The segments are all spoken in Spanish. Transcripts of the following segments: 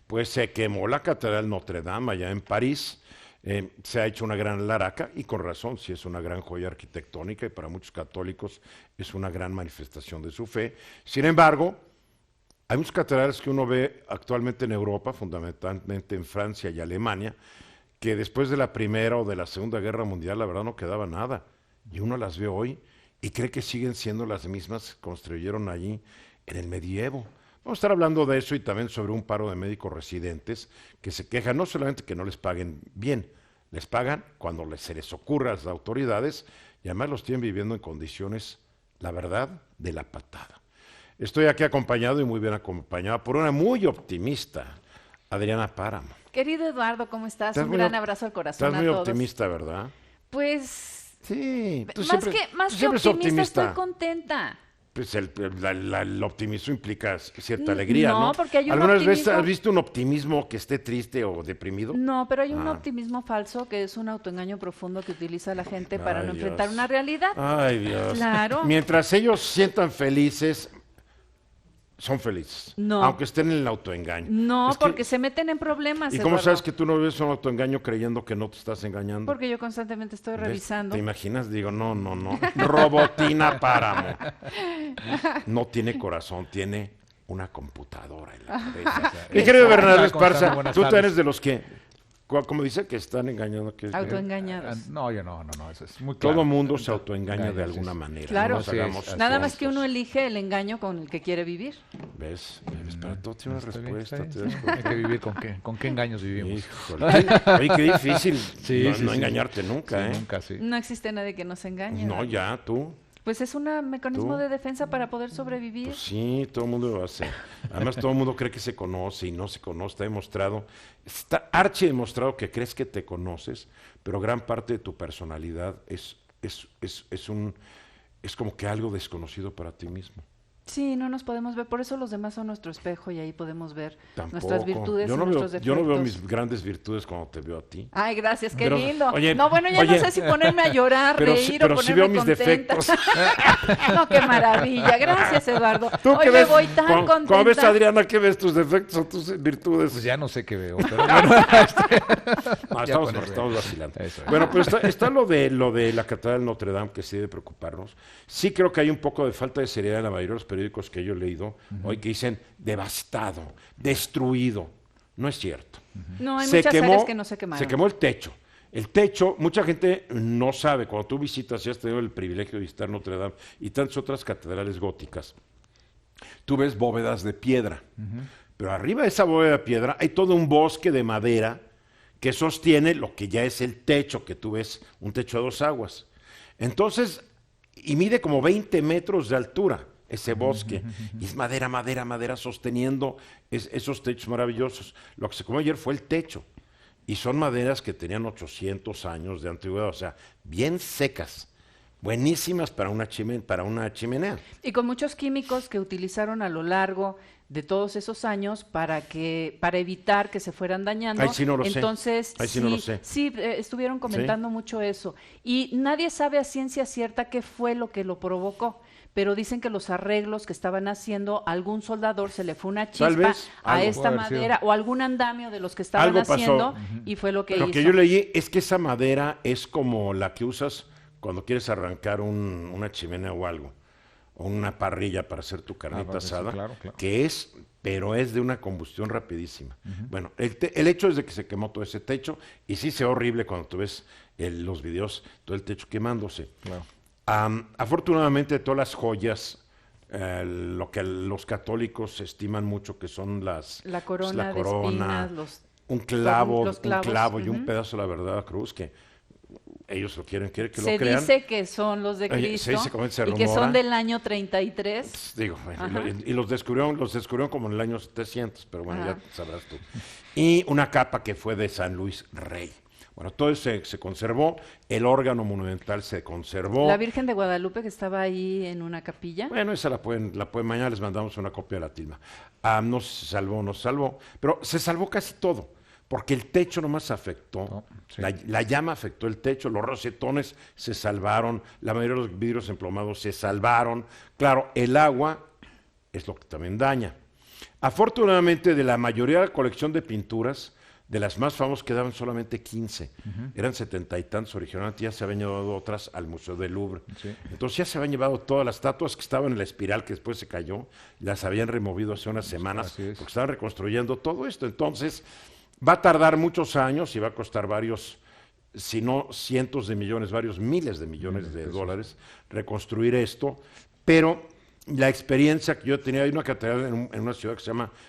pues se quemó la Catedral Notre Dame allá en París. Se ha hecho una gran laraca y con razón, sí es una gran joya arquitectónica y para muchos católicos es una gran manifestación de su fe. Sin embargo, hay muchas catedrales que uno ve actualmente en Europa, fundamentalmente en Francia y Alemania, que después de la Primera o de la Segunda Guerra Mundial, la verdad no quedaba nada. Y uno las ve hoy y cree que siguen siendo las mismas que construyeron allí en el medievo. Vamos a estar hablando de eso y también sobre un paro de médicos residentes que se quejan no solamente que no les paguen bien, les pagan cuando se les ocurra a las autoridades y además los tienen viviendo en condiciones, la verdad, de la patada. Estoy aquí acompañado y muy bien acompañado por una muy optimista, Adriana Páramo. Querido Eduardo, ¿cómo estás? Un gran abrazo al corazón a todos. Estás muy optimista, ¿verdad? Pues, sí, más que optimista, estoy contenta. Pues el optimismo implica cierta alegría, ¿no? No, porque hay un ¿Alguna optimismo... vez has visto un optimismo que esté triste o deprimido? No, pero hay un optimismo falso que es un autoengaño profundo que utiliza la gente para no enfrentar una realidad. Ay, Dios. Claro. Mientras ellos sientan felices, son felices, no. Aunque estén en el autoengaño. No, porque se meten en problemas. ¿Y cómo sabes que tú no ves un autoengaño creyendo que no te estás engañando? Porque yo constantemente estoy revisando. ¿Te imaginas? Digo, no. Robotina Páramo. No tiene corazón, tiene una computadora en la cabeza. Mi querido Bernardo Esparza, tú eres de los que... ¿Cómo dice? Que están engañando. Autoengañados. No, yo no, eso es muy claro. Todo mundo se autoengaña de alguna manera. Claro, no nada más que uno elige el engaño con el que quiere vivir. ¿Ves? Para todo tiene una respuesta. Hay que vivir con qué engaños vivimos. Híjole. Oye, qué difícil no engañarte nunca, ¿eh? Nunca, sí. No existe nadie que nos engañe. No, ya, tú. Pues es un mecanismo de defensa para poder sobrevivir. Pues sí, todo el mundo lo hace. Además, todo el mundo cree que se conoce y no se conoce. Está demostrado, está archi demostrado que crees que te conoces, pero gran parte de tu personalidad es como que algo desconocido para ti mismo. Sí, no nos podemos ver, por eso los demás son nuestro espejo y ahí podemos ver nuestras virtudes y nuestros defectos. Yo no veo mis grandes virtudes cuando te veo a ti. Ay, gracias, qué lindo. Oye, no sé si ponerme a llorar, reír o ponerme sí veo mis contenta. defectos. No, qué maravilla. Gracias, Eduardo. Hoy me voy tan contenta. Cuando ves a Adriana, ¿qué ves? ¿Tus defectos o tus virtudes? Pues ya no sé qué veo, pero bueno. Estamos vacilando. Bueno, pues está lo de la Catedral Notre Dame, que sí debe preocuparnos. Sí creo que hay un poco de falta de seriedad en la mayoría de los periódicos que yo he leído hoy que dicen devastado, destruido. No es cierto. No, hay muchas áreas que no se quemaron. Se quemó el techo. El techo, mucha gente no sabe, cuando tú visitas, y has tenido el privilegio de visitar Notre Dame y tantas otras catedrales góticas, tú ves bóvedas de piedra, pero arriba de esa bóveda de piedra hay todo un bosque de madera que sostiene lo que ya es el techo, que tú ves, un techo a dos aguas. Entonces, y mide como 20 metros de altura ese bosque, y es madera sosteniendo esos techos maravillosos. Lo que se comió ayer fue el techo, y son maderas que tenían 800 años de antigüedad, o sea, bien secas, buenísimas para una chimenea. Y con muchos químicos que utilizaron a lo largo de todos esos años para evitar que se fueran dañando. Ahí sí no lo sé. Entonces, no lo sé. Sí, estuvieron comentando mucho eso. Y nadie sabe a ciencia cierta qué fue lo que lo provocó. Pero dicen que los arreglos que estaban haciendo, a algún soldador se le fue una chispa a esta madera o algún andamio de los que estaban haciendo y fue lo que hizo. Lo que yo leí es que esa madera es como la que usas cuando quieres arrancar una chimenea o algo, o una parrilla para hacer tu carnita asada, claro. pero es de una combustión rapidísima. Bueno, el hecho es de que se quemó todo ese techo y sí se ve horrible cuando tú ves los videos, todo el techo quemándose. Claro. Afortunadamente todas las joyas, lo que los católicos estiman mucho que son la corona, de espinas, un clavo y un pedazo de la verdadera cruz que ellos quieren que lo crean. Se dice que son los de Cristo y que son del año 33. Digo, y los descubrieron como en el año 700, pero bueno, ya sabrás tú. Y una capa que fue de San Luis Rey. Bueno, todo eso se conservó, el órgano monumental se conservó. La Virgen de Guadalupe que estaba ahí en una capilla. Bueno, esa la pueden, mañana les mandamos una copia de la tilma. No se salvó, pero se salvó casi todo, porque el techo nomás afectó, la llama afectó el techo, los rosetones se salvaron, la mayoría de los vidrios emplomados se salvaron. Claro, el agua es lo que también daña. Afortunadamente, de la mayoría de la colección de pinturas, de las más famosas quedaban solamente 15. Eran 70 y tantos originalmente, ya se habían llevado otras al Museo del Louvre. Sí. Entonces ya se habían llevado todas las estatuas que estaban en la espiral, que después se cayó, las habían removido hace unas semanas, Así es. porque estaban reconstruyendo todo esto. Entonces va a tardar muchos años y va a costar varios, si no cientos de millones, varios miles de millones de dólares reconstruir esto, pero la experiencia que yo tenía, hay una catedral en una ciudad que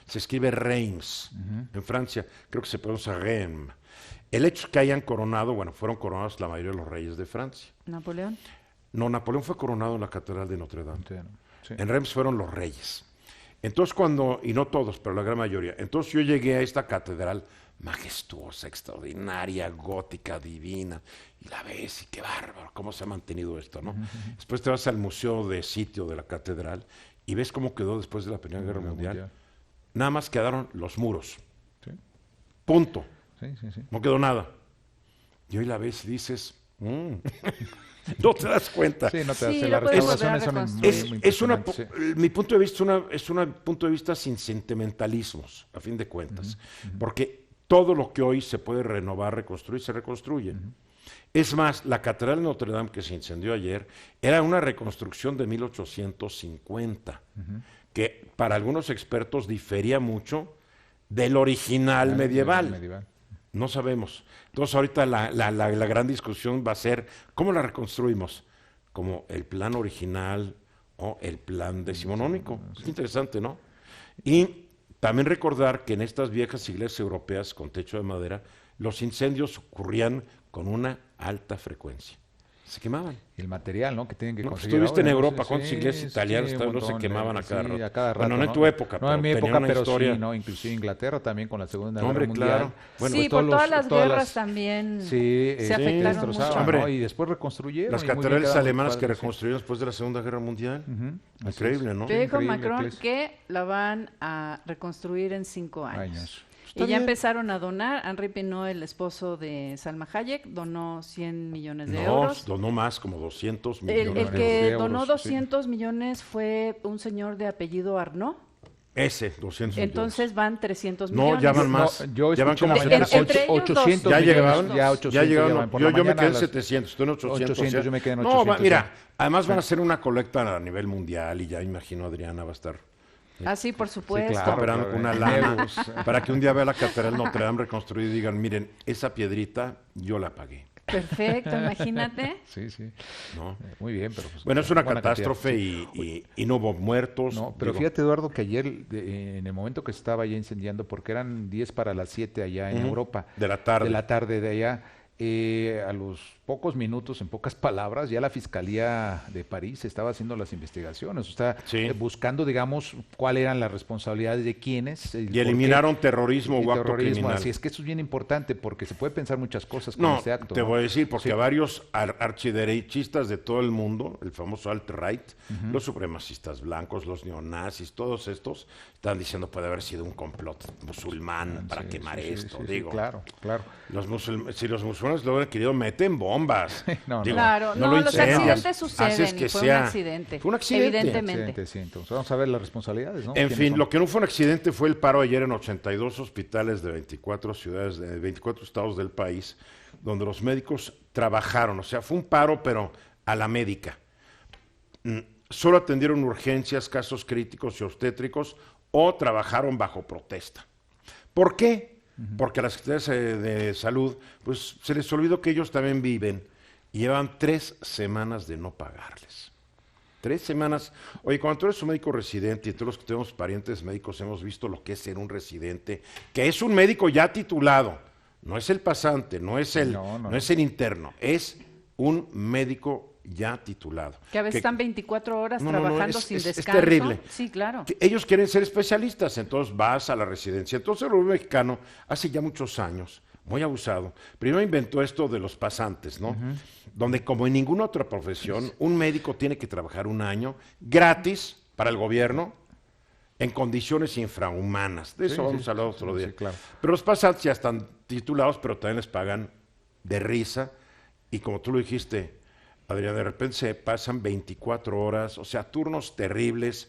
se escribe Reims, en Francia, creo que se pronuncia Reims. El hecho que hayan coronado, bueno, fueron coronados la mayoría de los reyes de Francia. ¿Napoleón? No, Napoleón fue coronado en la catedral de Notre Dame. Sí. En Reims fueron los reyes. Entonces y no todos, pero la gran mayoría. Entonces yo llegué a esta catedral majestuosa, extraordinaria, gótica, divina, y la ves y qué bárbaro, cómo se ha mantenido esto, ¿no? Después te vas al museo de sitio de la catedral y ves cómo quedó después de la Primera Guerra Mundial. Nada más quedaron los muros. Sí. Punto. Sí. No quedó nada. Y hoy la ves y dices, no te das cuenta. Sí, no te Sí, das. lo Las puedes restauraciones volver a son reconstruir. muy Es una, impresionantes, sí. mi punto de vista es un punto de vista sin sentimentalismos, a fin de cuentas, porque todo lo que hoy se puede renovar, reconstruir, se reconstruye. Es más, la Catedral de Notre Dame que se incendió ayer era una reconstrucción de 1850, que para algunos expertos difería mucho del original medieval. No sabemos. Entonces ahorita la gran discusión va a ser ¿cómo la reconstruimos? ¿Como el plan original o el plan decimonónico? Es interesante, ¿no? Y también recordar que en estas viejas iglesias europeas con techo de madera, los incendios ocurrían con una alta frecuencia. Se quemaban. Y el material, ¿no? Que tienen que No, pues conseguir. estuviste en ahora, Europa, sí, ¿cuántas iglesias italianas un no se montón quemaban a cada sí, rato? a cada rato? Bueno, no en tu época, no en mi pero tenía época, una pero historia. sí, ¿no? Inclusive Inglaterra también con la Segunda Guerra Hombre, Mundial. claro. Bueno, sí, pues por todas las guerras las- también Sí, se afectaron destrozaban, mucho. Hombre. ¿no? Y después reconstruyeron. Las y muy bien catedrales quedaron alemanas que padres, sí. reconstruyeron después de la Segunda Guerra Mundial. Así Increíble, es. ¿no? Te dijo Increíble, Macron Cles. que la van a reconstruir en 5 años. Años. Y Está ya bien. empezaron a donar. Henri Pinot, el esposo de Salma Hayek, donó 100 millones de No, euros. donó más, como 200 El millones que de euros, donó sí. 200 millones fue un señor de apellido Arnaud. Ese, 200 Entonces van 300 No, millones. ya van más. No, yo Ya van escuché como en la mañana Entre ellos 800 dos. Ya millones, llegaban, ya 800 ya llegaron. llegaban. Por la Yo me mañana quedé en las- 700, tú en 800. 800, yo me quedé en No, 800, mira, además van a hacer una colecta a nivel mundial y ya imagino Adriana va a estar Ah, sí, por supuesto. claro. operando con una en lana euros. para que un día vea la Catedral Notre Dame reconstruida y digan, miren, esa piedrita yo la pagué. Perfecto, imagínate. Sí, sí. ¿No? Muy bien, pero pues, Bueno, es una buena catástrofe cantidad, sí. y no hubo muertos. No, pero digo, fíjate, Eduardo, que ayer, en el momento que se estaba ya incendiando, porque eran 10 para las 7 allá en Europa. de la tarde. De la tarde de allá, a los pocos minutos, en pocas palabras, ya la Fiscalía de París estaba haciendo las investigaciones, o sea, Sí. buscando, digamos, cuáles eran las responsabilidades de quiénes. Y eliminaron terrorismo y o acto terrorismo. criminal. Así es que eso es bien importante, porque se puede pensar muchas cosas con No, este acto. te ¿no? voy a decir, porque Sí. varios archiderechistas de todo el mundo, el famoso alt-right, los supremacistas blancos, los neonazis, todos estos, están diciendo puede haber sido un complot musulmán para Sí, quemar sí, sí, esto. sí, sí, digo, claro, claro. si los musulmanes lo hubieran querido, meten bombas. No, no. Digo, Claro, no, lo los incendias, accidentes suceden. haces que Fue sea- un accidente. Fue un accidente. Evidentemente. Accidente, sí, entonces vamos a ver las responsabilidades, ¿no? En ¿Quiénes fin, son? lo que no fue un accidente fue el paro ayer en 82 hospitales de 24 ciudades, de 24 estados del país, donde los médicos trabajaron. O sea, fue un paro, pero a la médica. Solo atendieron urgencias, casos críticos y obstétricos o trabajaron bajo protesta. ¿Por qué? Porque a las secretarias de salud, pues se les olvidó que ellos también viven y llevan 3 semanas de no pagarles. 3 semanas. Oye, cuando tú eres un médico residente y todos los que tenemos parientes médicos hemos visto lo que es ser un residente, que es un médico ya titulado, no es el pasante, no es el, No, no. no es el interno, es un médico ya titulado. Que a veces están 24 horas No, no, no, trabajando es- sin es descanso. terrible. Sí, claro. Que ellos quieren ser especialistas, entonces vas a la residencia. Entonces el gobierno mexicano, hace ya muchos años, muy abusado, primero inventó esto de los pasantes, ¿no? Donde como en ninguna otra profesión, un médico tiene que trabajar un año gratis para el gobierno en condiciones infrahumanas. De eso Sí, vamos sí, a hablar sí, otro sí, día. claro. Pero los pasantes ya están titulados, pero también les pagan de risa. Y como tú lo dijiste, Adrián, de repente se pasan 24 horas, o sea, turnos terribles.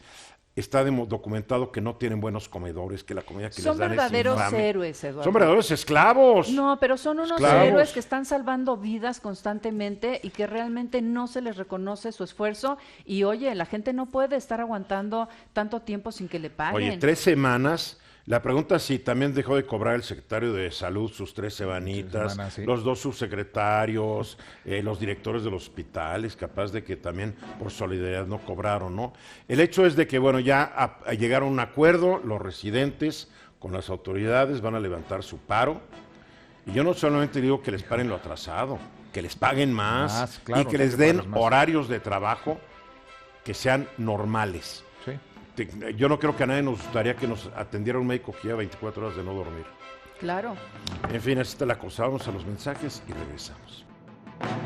está documentado que no tienen buenos comedores, que la comida que son les dan verdaderos es infame. héroes, Eduardo. Son verdaderos esclavos. No, pero son unos esclavos. héroes que están salvando vidas constantemente y que realmente no se les reconoce su esfuerzo. Y oye, la gente no puede estar aguantando tanto tiempo sin que le paguen. Oye, 3 semanas. La pregunta es si también dejó de cobrar el secretario de Salud sus 3 semanitas, sí. los 2 subsecretarios, los directores de los hospitales, capaz de que también por solidaridad no cobraron, ¿no? El hecho es de que, bueno, ya llegaron a un acuerdo, los residentes con las autoridades van a levantar su paro, y yo no solamente digo que les paren lo atrasado, que les paguen más, claro, y que les den horarios de trabajo que sean normales. Sí. Yo no creo que a nadie nos gustaría que nos atendiera un médico que lleva 24 horas de no dormir. Claro. En fin, así está la cosa. Vamos a los mensajes y regresamos.